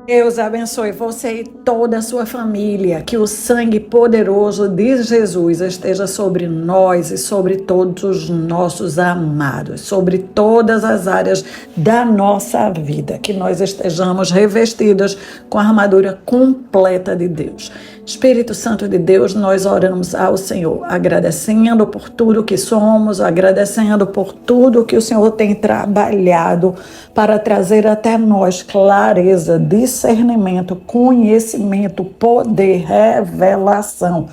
Deus abençoe você e toda a sua família. Que o sangue poderoso de Jesus esteja sobre nós e sobre todos os nossos amados, sobre todas as áreas da nossa vida. Que nós estejamos revestidos com a armadura completa de Deus. Espírito Santo de Deus, nós oramos ao Senhor, agradecendo por tudo que somos, agradecendo por tudo que o Senhor tem trabalhado para trazer até nós clareza, discernimento, conhecimento, poder, revelação.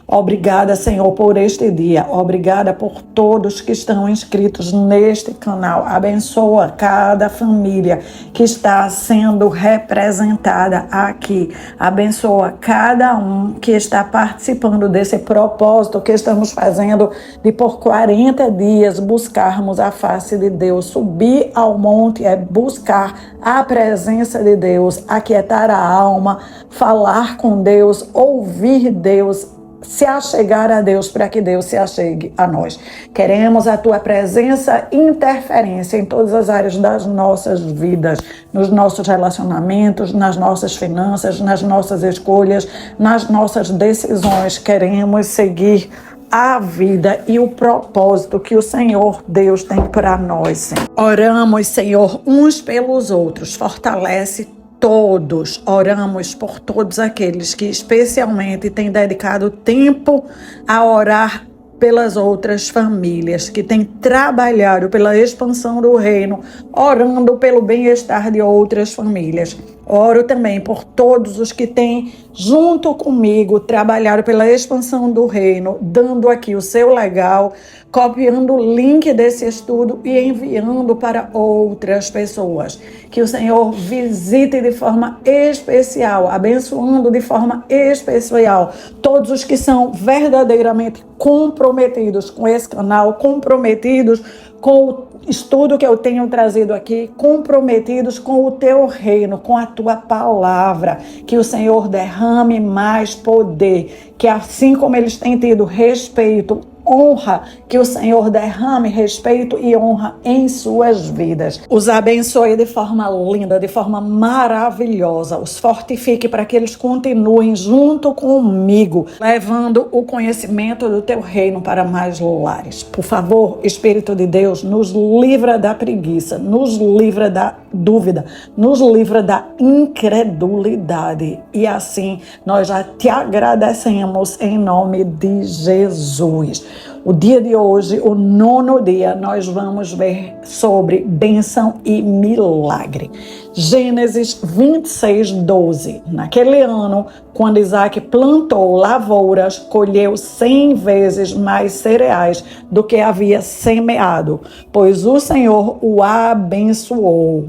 Obrigada, Senhor, por este dia. Obrigada por todos que estão inscritos neste canal. Abençoa cada família que está sendo representada aqui. Abençoa cada um que está participando desse propósito que estamos fazendo de por 40 dias buscarmos a face de Deus. Subir ao monte é buscar a presença de Deus, aquietar a alma, falar com Deus, ouvir Deus, se achegar a Deus para que Deus se achegue a nós. Queremos a tua presença e interferência em todas as áreas das nossas vidas, nos nossos relacionamentos, nas nossas finanças, nas nossas escolhas, nas nossas decisões. Queremos seguir a vida e o propósito que o Senhor Deus tem para nós, Senhor. Oramos, Senhor, uns pelos outros. Fortalece todos, oramos por todos aqueles que especialmente têm dedicado tempo a orar pelas outras famílias, que têm trabalhado pela expansão do reino, orando pelo bem-estar de outras famílias. Oro também por todos os que têm, junto comigo, trabalhado pela expansão do reino, dando aqui o seu legal, copiando o link desse estudo e enviando para outras pessoas. Que o Senhor visite de forma especial, abençoando de forma especial todos os que são verdadeiramente comprometidos com esse canal, comprometidos com o estudo que eu tenho trazido aqui, comprometidos com o teu reino, com a tua palavra. Que o Senhor derrame mais poder, que assim como eles têm tido respeito, honra, que o Senhor derrame respeito e honra em suas vidas. Os abençoe de forma linda, de forma maravilhosa. Os fortifique para que eles continuem junto comigo, levando o conhecimento do teu reino para mais lares. Por favor, Espírito de Deus, nos livra da preguiça, nos livra da dúvida, nos livra da incredulidade. E assim nós já te agradecemos em nome de Jesus. O dia de hoje, o 9º dia, nós vamos ver sobre bênção e milagre. Gênesis 26:12. Naquele ano, quando Isaac plantou lavouras, colheu 100 vezes mais cereais do que havia semeado, pois o Senhor o abençoou.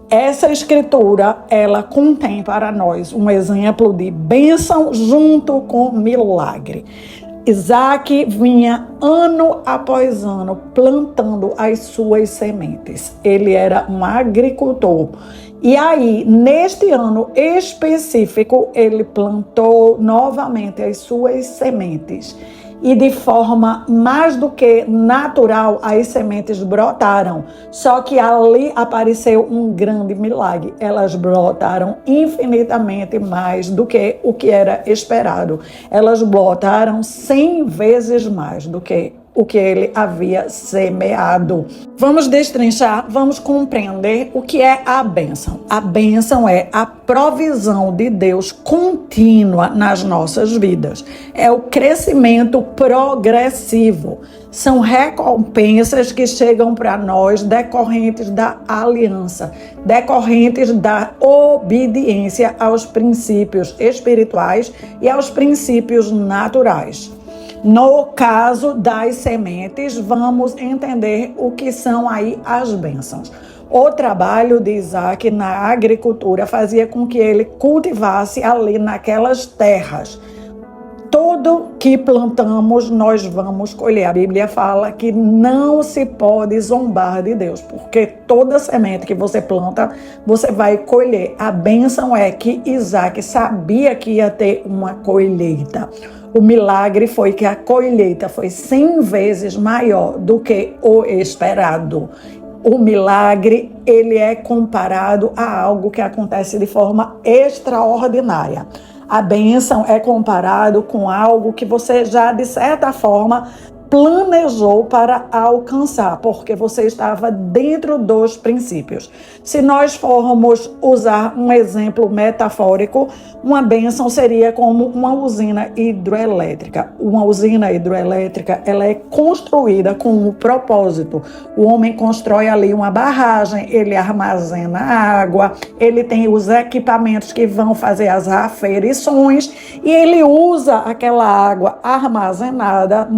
Essa escritura, ela contém para nós um exemplo de bênção junto com milagre. Isaac vinha ano após ano plantando as suas sementes. Ele era um agricultor. E aí, neste ano específico, ele plantou novamente as suas sementes. E de forma mais do que natural, as sementes brotaram. Só que ali apareceu um grande milagre. Elas brotaram infinitamente mais do que o que era esperado. Elas brotaram 100 vezes mais do que o que ele havia semeado. Vamos destrinchar, vamos compreender o que é a bênção. A bênção é a provisão de Deus contínua nas nossas vidas. É o crescimento progressivo. São recompensas que chegam para nós decorrentes da aliança, decorrentes da obediência aos princípios espirituais e aos princípios naturais. No caso das sementes, vamos entender o que são aí as bênçãos. O trabalho de Isaac na agricultura fazia com que ele cultivasse ali naquelas terras. Tudo que plantamos, nós vamos colher. A Bíblia fala que não se pode zombar de Deus, porque toda semente que você planta, você vai colher. A bênção é que Isaac sabia que ia ter uma colheita. O milagre foi que a colheita foi 100 vezes maior do que o esperado. O milagre, ele é comparado a algo que acontece de forma extraordinária. A bênção é comparado com algo que você já, de certa forma, planejou para alcançar, porque você estava dentro dos princípios. Se nós formos usar um exemplo metafórico, uma bênção seria como uma usina hidroelétrica. Uma usina hidroelétrica, ela é construída com um propósito. O homem constrói ali uma barragem, ele armazena água, ele tem os equipamentos que vão fazer as aferições e ele usa aquela água armazenada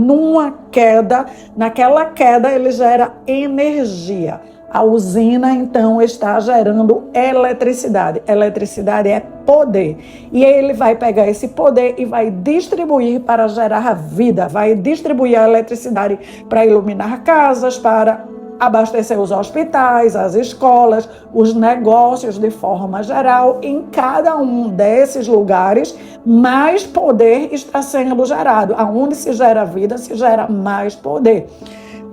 naquela queda ele gera energia. A usina, então, está gerando eletricidade. Eletricidade é poder. E ele vai pegar esse poder e vai distribuir para gerar vida. Vai distribuir a eletricidade para iluminar casas, para abastecer os hospitais, as escolas, os negócios de forma geral. Em cada um desses lugares, mais poder está sendo gerado. Aonde se gera vida, se gera mais poder.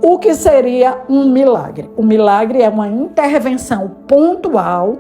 O que seria um milagre? O milagre é uma intervenção pontual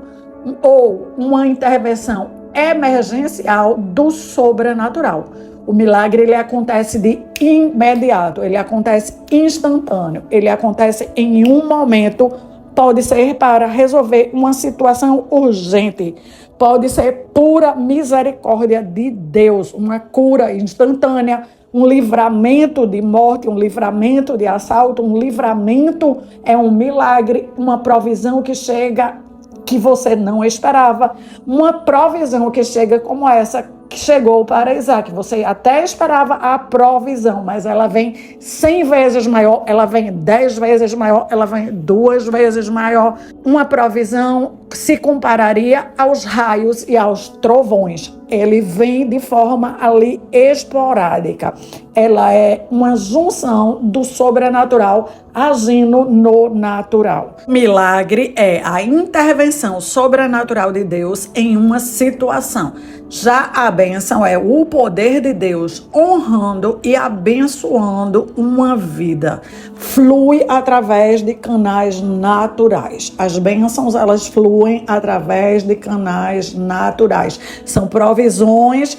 ou uma intervenção emergencial do sobrenatural. O milagre, ele acontece de imediato, ele acontece instantâneo, ele acontece em um momento, pode ser para resolver uma situação urgente, pode ser pura misericórdia de Deus, uma cura instantânea, um livramento de morte, um livramento de assalto, um livramento é um milagre, uma provisão que chega que você não esperava, uma provisão que chega como essa que chegou para Isaac. Você até esperava a provisão, mas ela vem 100 vezes maior, ela vem 10 vezes maior, ela vem 2 vezes maior. Uma provisão que se compararia aos raios e aos trovões. Ele vem de forma ali esporádica. Ela é uma junção do sobrenatural agindo no natural. Milagre é a intervenção sobrenatural de Deus em uma situação. Já a bênção é o poder de Deus honrando e abençoando uma vida. Flui através de canais naturais. As bênçãos, elas fluem através de canais naturais. São provisões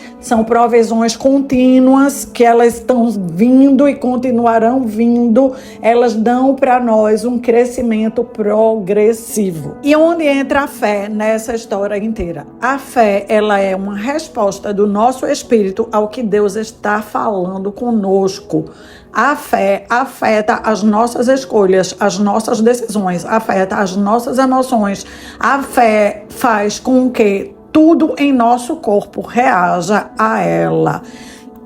contínuas que elas estão vindo e continuarão vindo. Elas dão para nós um crescimento progressivo. E onde entra a fé nessa história inteira? A fé, ela é uma resposta do nosso espírito ao que Deus está falando conosco. A fé afeta as nossas escolhas, as nossas decisões, afeta as nossas emoções. A fé faz com que tudo em nosso corpo reaja a ela.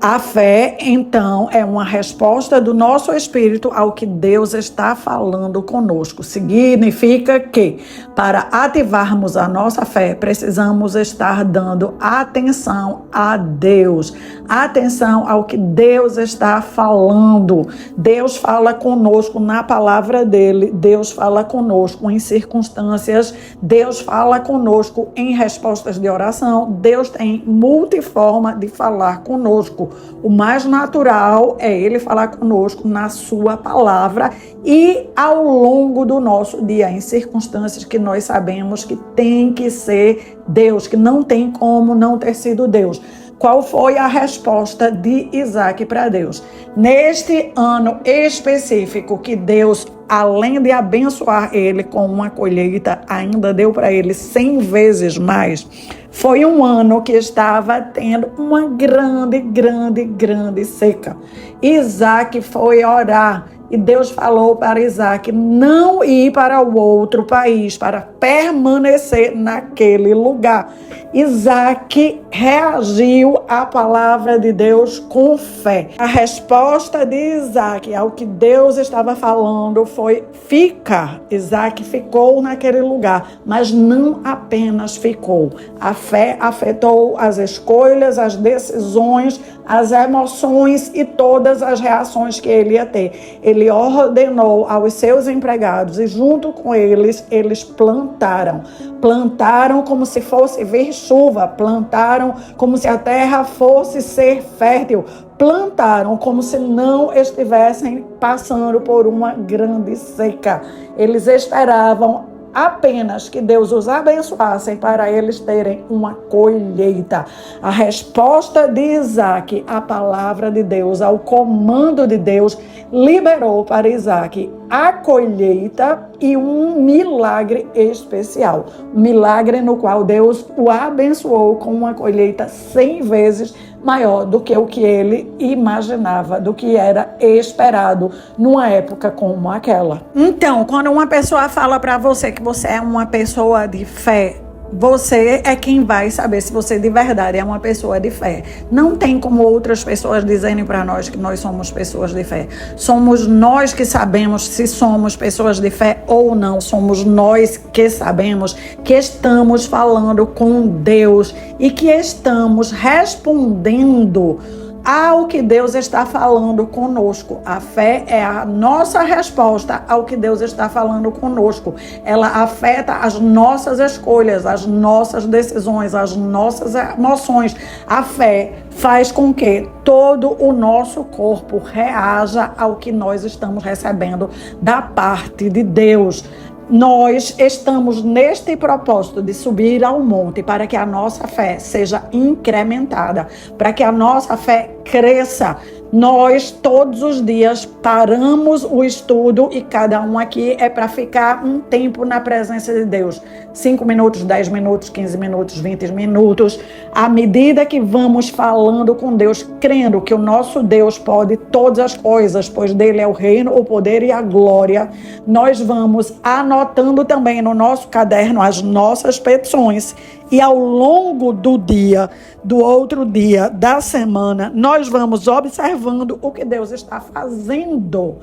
A fé, então, é uma resposta do nosso espírito ao que Deus está falando conosco. Significa que, para ativarmos a nossa fé, precisamos estar dando atenção a Deus, atenção ao que Deus está falando. Deus fala conosco na palavra dele, Deus fala conosco em circunstâncias, Deus fala conosco em respostas de oração, Deus tem multiforma de falar conosco. O mais natural é ele falar conosco na sua palavra e ao longo do nosso dia, em circunstâncias que nós sabemos que tem que ser Deus, que não tem como não ter sido Deus. Qual foi a resposta de Isaac para Deus? Neste ano específico que Deus, além de abençoar ele com uma colheita, ainda deu para ele 100 vezes mais. Foi um ano que estava tendo uma grande seca. Isaac foi orar e Deus falou para Isaac não ir para o outro país, para permanecer naquele lugar. Isaac reagiu à palavra de Deus com fé. A resposta de Isaac ao que Deus estava falando foi ficar. Isaac ficou naquele lugar, mas não apenas ficou. A fé afetou as escolhas, as decisões, as emoções e todas as reações que ele ia ter. Ele ordenou aos seus empregados e junto com eles plantaram. Plantaram como se fosse vir chuva, plantaram como se a terra fosse ser fértil, plantaram como se não estivessem passando por uma grande seca. Eles esperavam apenas que Deus os abençoasse para eles terem uma colheita. A resposta de Isaac, a palavra de Deus, ao comando de Deus, liberou para Isaac a colheita e um milagre especial. Um milagre no qual Deus o abençoou com uma colheita 100 vezes maior do que o que ele imaginava, do que era esperado numa época como aquela. Então, quando uma pessoa fala para você que você é uma pessoa de fé, você é quem vai saber se você de verdade é uma pessoa de fé. Não tem como outras pessoas dizerem para nós que nós somos pessoas de fé. Somos nós que sabemos se somos pessoas de fé ou não. Somos nós que sabemos que estamos falando com Deus e que estamos respondendo ao que Deus está falando conosco. A fé é a nossa resposta ao que Deus está falando conosco. Ela afeta as nossas escolhas, as nossas decisões, as nossas emoções. A fé faz com que todo o nosso corpo reaja ao que nós estamos recebendo da parte de Deus. Nós estamos neste propósito de subir ao monte para que a nossa fé seja incrementada, para que a nossa fé cresça. Nós todos os dias paramos o estudo e cada um aqui é para ficar um tempo na presença de Deus. 5 minutos, 10 minutos, 15 minutos, 20 minutos. À medida que vamos falando com Deus, crendo que o nosso Deus pode todas as coisas, pois dele é o reino, o poder e a glória, nós vamos anotando também no nosso caderno as nossas petições. E ao longo do dia, do outro dia, da semana, nós vamos observando o que Deus está fazendo.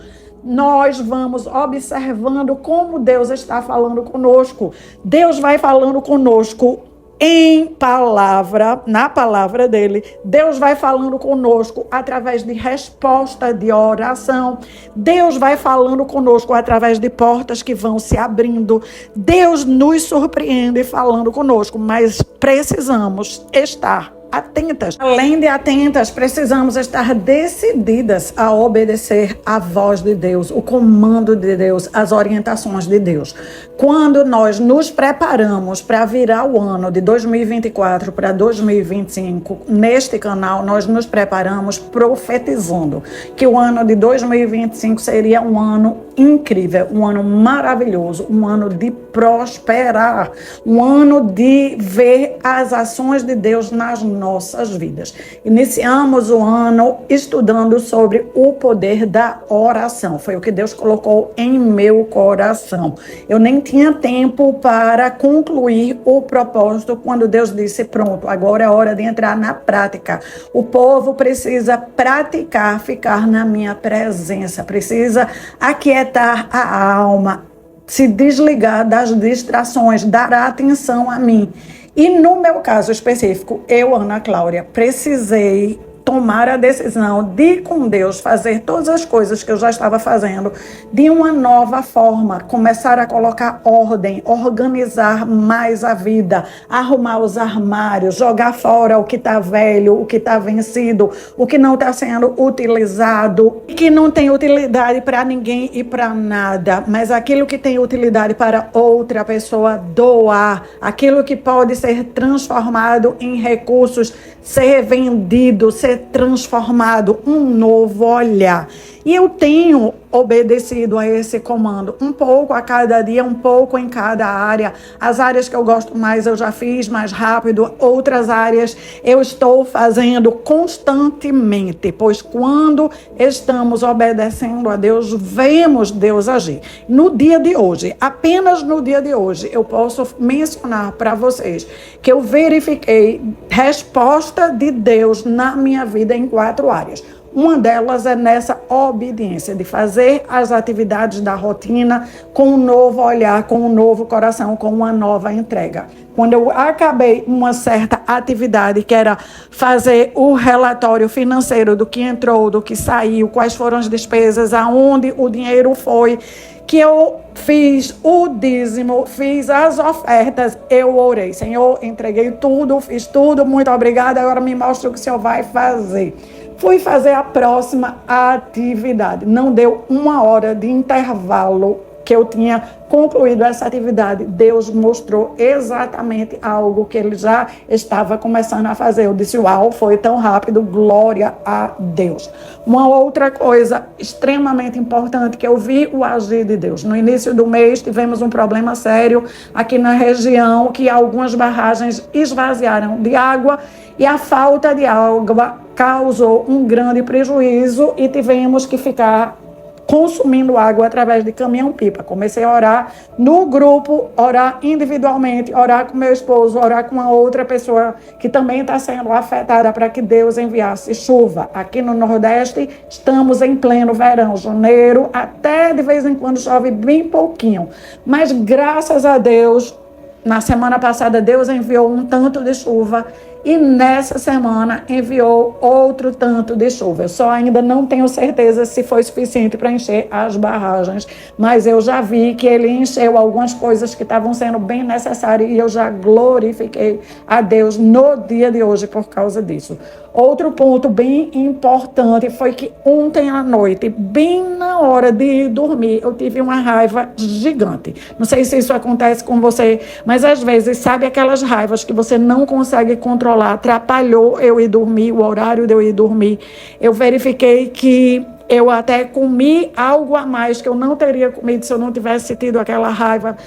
Nós vamos observando como Deus está falando conosco. Deus vai falando conosco em palavra, na palavra dele. Deus vai falando conosco através de resposta de oração. Deus vai falando conosco através de portas que vão se abrindo. Deus nos surpreende falando conosco, mas precisamos estar atentas. Além de atentas, precisamos estar decididas a obedecer a voz de Deus, o comando de Deus, as orientações de Deus. Quando nós nos preparamos para virar o ano de 2024 para 2025, neste canal, nós nos preparamos profetizando que o ano de 2025 seria um ano incrível, um ano maravilhoso, um ano de prosperar, um ano de ver as ações de Deus nas nossas vidas. Iniciamos o ano estudando sobre o poder da oração. Foi o que Deus colocou em meu coração. Eu nem tinha tempo para concluir o propósito quando Deus disse, pronto, agora é hora de entrar na prática. O povo precisa praticar, ficar na minha presença, precisa aquietar a alma, se desligar das distrações, dar atenção a mim. E no meu caso específico, eu, Ana Cláudia, precisei tomar a decisão de, com Deus, fazer todas as coisas que eu já estava fazendo de uma nova forma, começar a colocar ordem, organizar mais a vida, arrumar os armários, jogar fora o que está velho, o que está vencido, o que não está sendo utilizado, que não tem utilidade para ninguém e para nada, mas aquilo que tem utilidade para outra pessoa doar, aquilo que pode ser transformado em recursos, ser vendido, ser transformado, um novo olhar. E eu tenho obedecido a esse comando, um pouco a cada dia, um pouco em cada área. As áreas que eu gosto mais eu já fiz mais rápido, outras áreas eu estou fazendo constantemente, pois quando estamos obedecendo a Deus, vemos Deus agir. No dia de hoje, apenas no dia de hoje, eu posso mencionar para vocês que eu verifiquei resposta de Deus na minha vida em 4 áreas. Uma delas é nessa obediência, de fazer as atividades da rotina com um novo olhar, com um novo coração, com uma nova entrega. Quando eu acabei uma certa atividade, que era fazer o relatório financeiro do que entrou, do que saiu, quais foram as despesas, aonde o dinheiro foi, que eu fiz o dízimo, fiz as ofertas, eu orei. Senhor, entreguei tudo, fiz tudo, muito obrigada, agora me mostra o que o Senhor vai fazer. Fui fazer a próxima atividade. Não deu 1 hora de intervalo que eu tinha concluído essa atividade. Deus mostrou exatamente algo que ele já estava começando a fazer. Eu disse, uau, foi tão rápido, glória a Deus. Uma outra coisa extremamente importante, que eu vi o agir de Deus. No início do mês tivemos um problema sério aqui na região, que algumas barragens esvaziaram de água, e a falta de água causou um grande prejuízo e tivemos que ficar consumindo água através de caminhão-pipa. Comecei a orar no grupo, orar individualmente, orar com meu esposo, orar com a outra pessoa que também está sendo afetada, para que Deus enviasse chuva. Aqui no Nordeste estamos em pleno verão, janeiro, até de vez em quando chove bem pouquinho. Mas graças a Deus, na semana passada Deus enviou um tanto de chuva, e nessa semana enviou outro tanto de chuva. Eu só ainda não tenho certeza se foi suficiente para encher as barragens, mas eu já vi que ele encheu algumas coisas que estavam sendo bem necessárias, e eu já glorifiquei a Deus no dia de hoje por causa disso. Outro ponto bem importante foi que ontem à noite, bem na hora de dormir, eu tive uma raiva gigante. Não sei se isso acontece com você, mas às vezes, sabe aquelas raivas que você não consegue controlar? Atrapalhou eu ir dormir, o horário de eu ir dormir. Eu verifiquei que eu até comi algo a mais que eu não teria comido se eu não tivesse tido aquela raiva.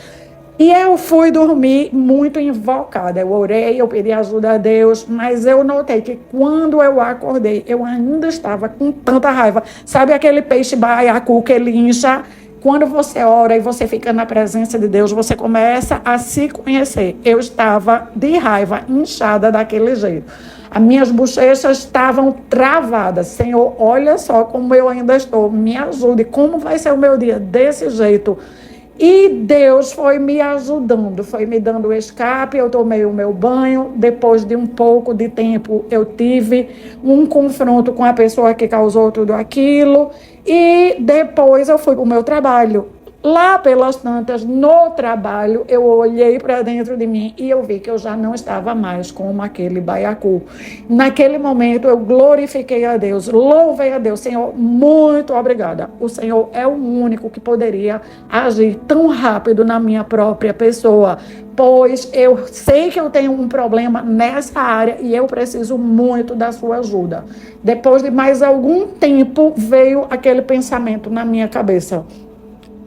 E eu fui dormir muito invocada. Eu orei, eu pedi ajuda a Deus, mas eu notei que quando eu acordei, eu ainda estava com tanta raiva. Sabe aquele peixe baiacu que ele incha? Quando você ora e você fica na presença de Deus, você começa a se conhecer. Eu estava de raiva, inchada daquele jeito. As minhas bochechas estavam travadas. Senhor, olha só como eu ainda estou. Me ajude. Como vai ser o meu dia desse jeito? E Deus foi me ajudando, foi me dando escape. Eu tomei o meu banho. Depois de um pouco de tempo, eu tive um confronto com a pessoa que causou tudo aquilo. E depois eu fui para o meu trabalho. Lá pelas tantas, no trabalho, eu olhei para dentro de mim e eu vi que eu já não estava mais como aquele baiacu. Naquele momento, eu glorifiquei a Deus, louvei a Deus. Senhor, muito obrigada. O Senhor é o único que poderia agir tão rápido na minha própria pessoa, pois eu sei que eu tenho um problema nessa área e eu preciso muito da sua ajuda. Depois de mais algum tempo, veio aquele pensamento na minha cabeça.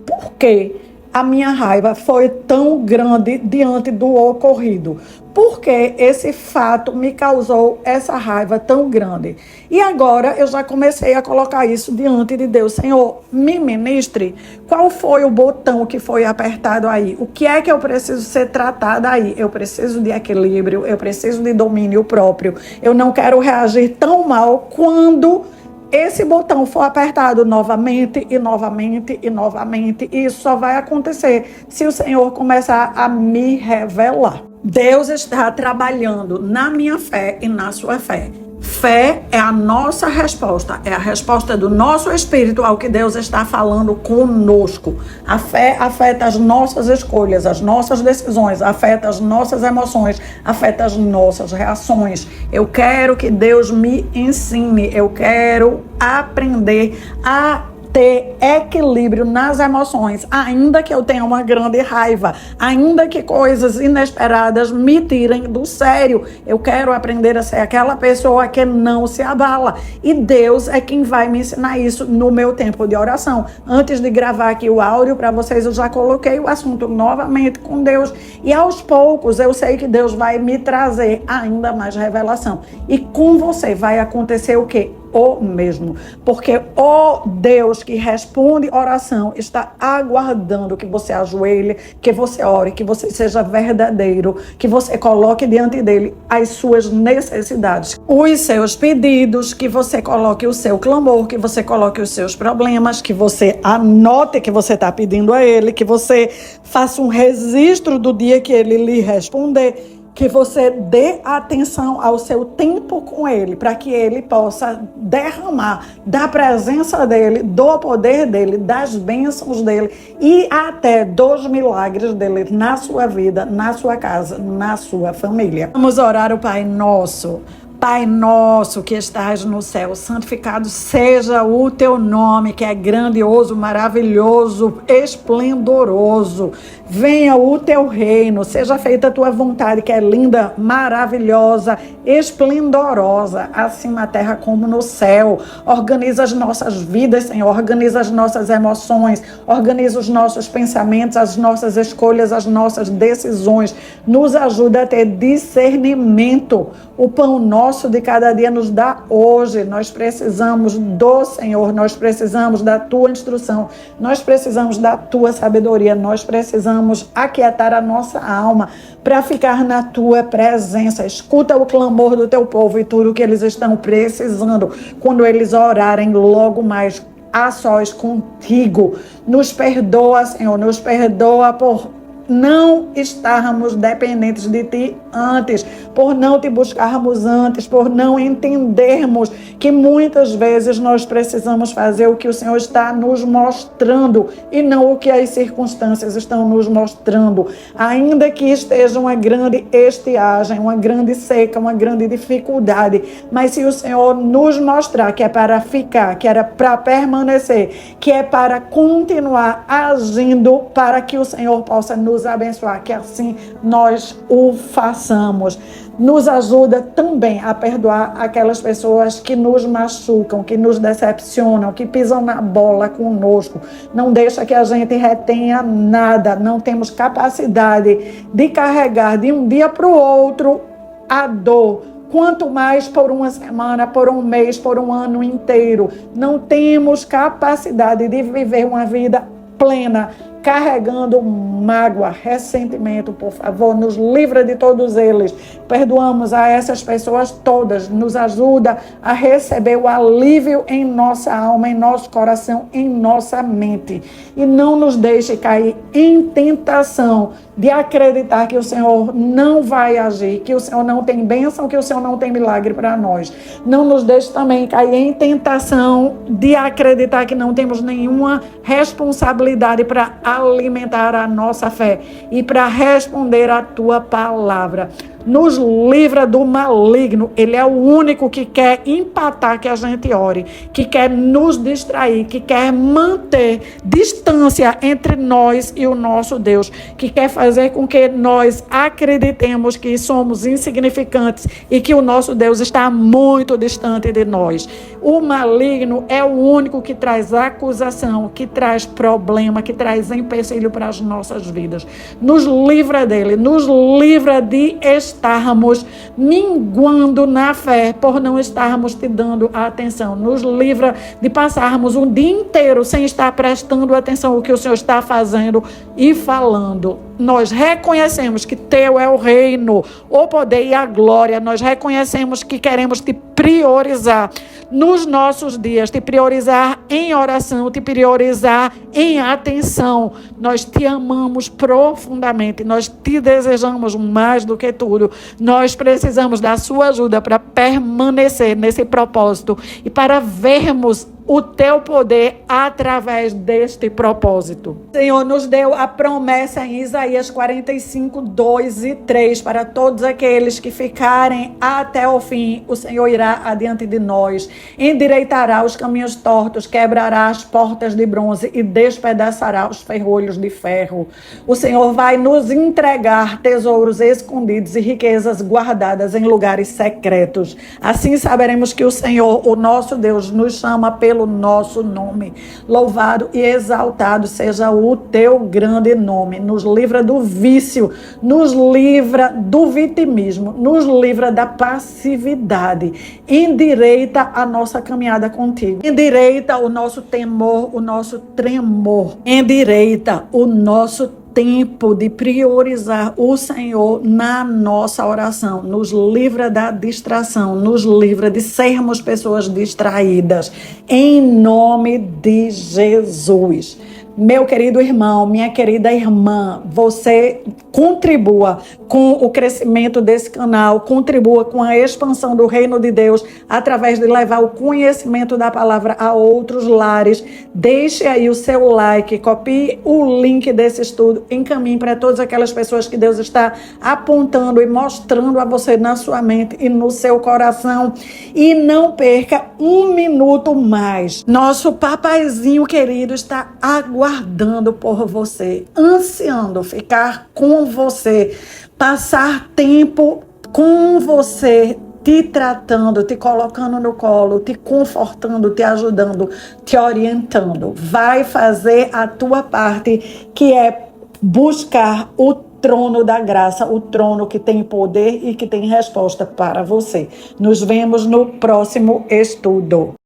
Por que a minha raiva foi tão grande diante do ocorrido? Por que esse fato me causou essa raiva tão grande? E agora eu já comecei a colocar isso diante de Deus. Senhor, me ministre. Qual foi o botão que foi apertado aí? O que é que eu preciso ser tratada aí? Eu preciso de equilíbrio, eu preciso de domínio próprio. Eu não quero reagir tão mal quando esse botão for apertado novamente e novamente e novamente. E isso só vai acontecer se o Senhor começar a me revelar. Deus está trabalhando na minha fé e na sua fé. Fé é a nossa resposta, é a resposta do nosso espírito ao que Deus está falando conosco. A fé afeta as nossas escolhas, as nossas decisões, afeta as nossas emoções, afeta as nossas reações. Eu quero que Deus me ensine, eu quero aprender a ter equilíbrio nas emoções, ainda que eu tenha uma grande raiva, ainda que coisas inesperadas me tirem do sério. Eu quero aprender a ser aquela pessoa que não se abala. E Deus é quem vai me ensinar isso no meu tempo de oração. Antes de gravar aqui o áudio para vocês, eu já coloquei o assunto novamente com Deus. E aos poucos eu sei que Deus vai me trazer ainda mais revelação. E com você vai acontecer o quê? o mesmo. Porque o Deus que responde oração está aguardando que você ajoelhe, que você ore, que você seja verdadeiro, que você coloque diante dele as suas necessidades, os seus pedidos, que você coloque o seu clamor, que você coloque os seus problemas, que você anote que você está pedindo a ele, que você faça um registro do dia que ele lhe responder, que você dê atenção ao seu tempo com ele, para que ele possa derramar da presença dele, do poder dele, das bênçãos dele e até dos milagres dele na sua vida, na sua casa, na sua família. Vamos orar o Pai Nosso. Pai nosso que estás no céu, santificado seja o teu nome, que é grandioso, maravilhoso, esplendoroso. Venha o teu reino, seja feita a tua vontade, que é linda, maravilhosa, esplendorosa, assim na terra como no céu. Organiza as nossas vidas, Senhor, organiza as nossas emoções, organiza os nossos pensamentos, as nossas escolhas, as nossas decisões. Nos ajuda a ter discernimento. O pão nosso de cada dia nos dá hoje. Nós precisamos do Senhor, nós precisamos da tua instrução, nós precisamos da tua sabedoria, nós precisamos aquietar a nossa alma para ficar na tua presença. Escuta o clamor do teu povo e tudo o que eles estão precisando quando eles orarem logo mais a sós contigo. Nos perdoa, Senhor, nos perdoa por não estarmos dependentes de ti antes, por não te buscarmos antes, por não entendermos que muitas vezes nós precisamos fazer o que o Senhor está nos mostrando e não o que as circunstâncias estão nos mostrando. Ainda que esteja uma grande estiagem, uma grande seca, uma grande dificuldade, mas se o Senhor nos mostrar que é para ficar, que era para permanecer, que é para continuar agindo para que o Senhor possa nos abençoar, que assim nós o façamos. Nos ajuda também a perdoar aquelas pessoas que nos machucam, que nos decepcionam, que pisam na bola conosco. Não deixa que a gente retenha nada. Não temos capacidade de carregar de um dia para o outro a dor. Quanto mais por uma semana, por um mês, por um ano inteiro. Não temos capacidade de viver uma vida plena, carregando mágoa, ressentimento. Por favor, nos livra de todos eles. Perdoamos a essas pessoas todas. Nos ajuda a receber o alívio em nossa alma, em nosso coração, em nossa mente. E não nos deixe cair em tentação de acreditar que o Senhor não vai agir, que o Senhor não tem bênção, que o Senhor não tem milagre para nós. Não nos deixe também cair em tentação de acreditar que não temos nenhuma responsabilidade para alimentar a nossa fé e para responder à tua palavra. Nos livra do maligno. Ele é o único que quer empatar que a gente ore, que quer nos distrair, que quer manter distância entre nós e o nosso Deus, que quer fazer com que nós acreditemos que somos insignificantes e que o nosso Deus está muito distante de nós. O maligno é o único que traz acusação, que traz problema, que traz empecilho para as nossas vidas. Nos livra dele, nos livra de estarmos minguando na fé por não estarmos te dando atenção. Nos livra de passarmos um dia inteiro sem estar prestando atenção ao que o Senhor está fazendo e falando. Nós reconhecemos que teu é o reino, o poder e a glória. Nós reconhecemos que queremos te priorizar nos nossos dias, te priorizar em oração, te priorizar em atenção. Nós te amamos profundamente, nós te desejamos mais do que tudo. Nós precisamos da sua ajuda para permanecer nesse propósito e para vermos o teu poder através deste propósito. O Senhor nos deu a promessa em Isaías 45, 2 e 3, para todos aqueles que ficarem até o fim. O Senhor irá adiante de nós, endireitará os caminhos tortos, quebrará as portas de bronze e despedaçará os ferrolhos de ferro. O Senhor vai nos entregar tesouros escondidos e riquezas guardadas em lugares secretos. Assim saberemos que o Senhor, o nosso Deus, nos chama pelo pelo nosso nome. Louvado e exaltado seja o teu grande nome. Nos livra do vício, nos livra do vitimismo, nos livra da passividade. Endireita a nossa caminhada contigo. Endireita o nosso temor, o nosso tremor. Endireita o nosso tempo de priorizar o Senhor na nossa oração. Nos livra da distração, nos livra de sermos pessoas distraídas. Em nome de Jesus. Meu querido irmão, minha querida irmã, você contribua com o crescimento desse canal, contribua com a expansão do reino de Deus através de levar o conhecimento da palavra a outros lares. Deixe aí o seu like, copie o link desse estudo, encaminhe para todas aquelas pessoas que Deus está apontando e mostrando a você na sua mente e no seu coração. E não perca um minuto mais. Nosso papaizinho querido está aguardando por você, ansiando ficar com você, passar tempo com você, te tratando, te colocando no colo, te confortando, te ajudando, te orientando. Vai fazer a tua parte, que é buscar o trono da graça, o trono que tem poder e que tem resposta para você. Nos vemos no próximo estudo.